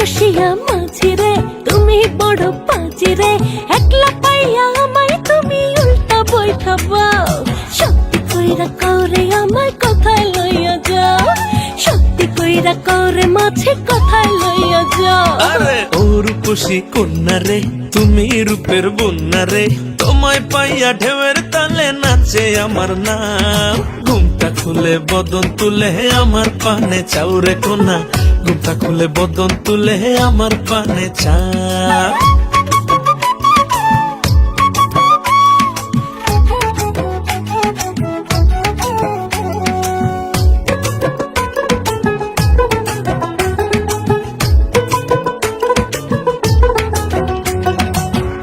রসিয়া মাঝি রে তুমি বড় পাজি রে, একলা পাইয়া আমায় তুমি উল্টা বৈঠাবাও। সত্যি কইরা কওরে আমায় কথায় লইয়া যাও, সত্যি কইরা কওরে মাঝে কথায় লইয়া যাও। আরে ও রূপসী কন্যা রে তুমি রূপের বন্যা রে, তোমায় পাইয়া ঢেউয়ের তালে নাচে আমার নাম। ঘুমটা খুলে বদন তুলে আমার পানে চাও রে কোনা, ঘুমটা খুলে বদন তুলে আমার পানে চাও।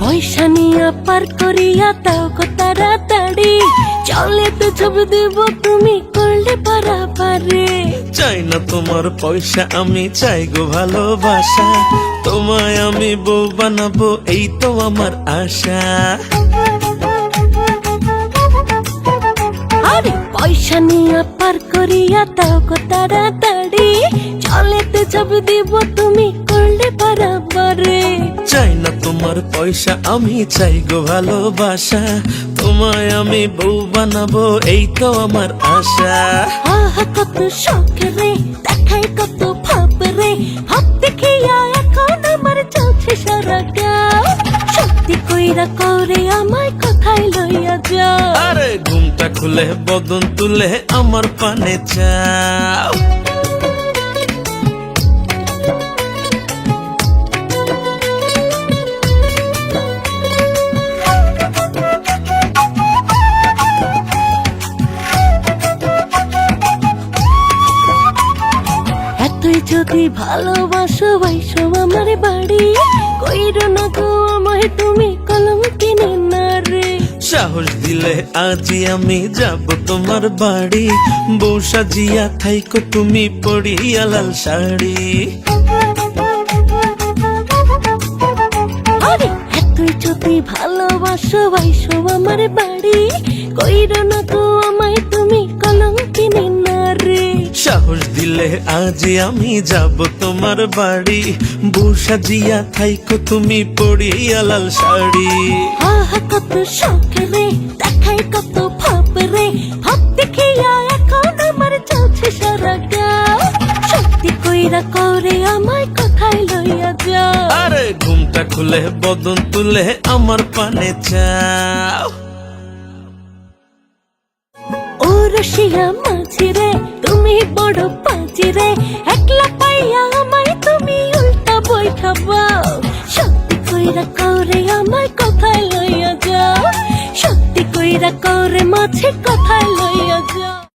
পয়সা নিয়া পার করিয়া তাও গো তাড়াতাড়ি, চলে তো ছব দেব তুমি করলে পারাপারে। চাই না তোমার পয়সা আমি চাই গো ভালোবাসা, তোমায় আমি বউ বানাবো এই তো আমার আশা। আরে পয়সা নিয়া পার করিয়া তাও গো তাড়াতাড়ি, চলে তো ছব দেব তুমি করলে পারাপারে। চাই না তোমার পয়সা আমি চাই গো ভালোবাসা, তোমায় আমি বউ বানাবো এই তো আমার আশা। আহা কত শখ রে দেখাই কত ভাব রে, ভাব দেখিয়া এখন আমার চলছে সারা গাও। সত্যি কইরা কওরে আমায় কথায় লইয়া যাও। আরে ঘুমটা খুলে বদন তুলে আমার পানে চাও। এতই যদি ভালোবাসো বাইসো আমার বাড়ি, কইরো না গো আমায় তুমি কলম কিনে না রে। সাহস দিলে আজই আমি যাব তোমার বাড়ি, বউ সাজিয়া থাইকো তুমি পড়িয়া লাল শাড়ি। আরে এতই যদি ভালোবাসো বাইসো আমার বাড়ি, কইরো না গো আমায় তুমি কলম কিনে না রে। সাহস দিলে আজই আমি যাব তোমার বাড়ি, বউ সাজিয়া থাইকো তুমি পড়িয়া লাল শাড়ি। আহা কত শখ রে দেখাই কত ভাব রে, ভাব দেখিয়া এখন আমার চলছে সারা গাও। সত্যি কইরা কওরে আমায় কথায় লইয়া যাও। আরে ঘুমটা খুলে বদন তুলে আমার পানে চাও। ও রসিয়া মাঝি রে তুমি বড় পাজি রে, একলা পাইয়া আমায় তুমি উল্টা বৈঠাবাও। সত্যি কইরা কওরে আমায় কথায় লইয়া যাও, সত্যি কইরা কওরে মাঝে কথায়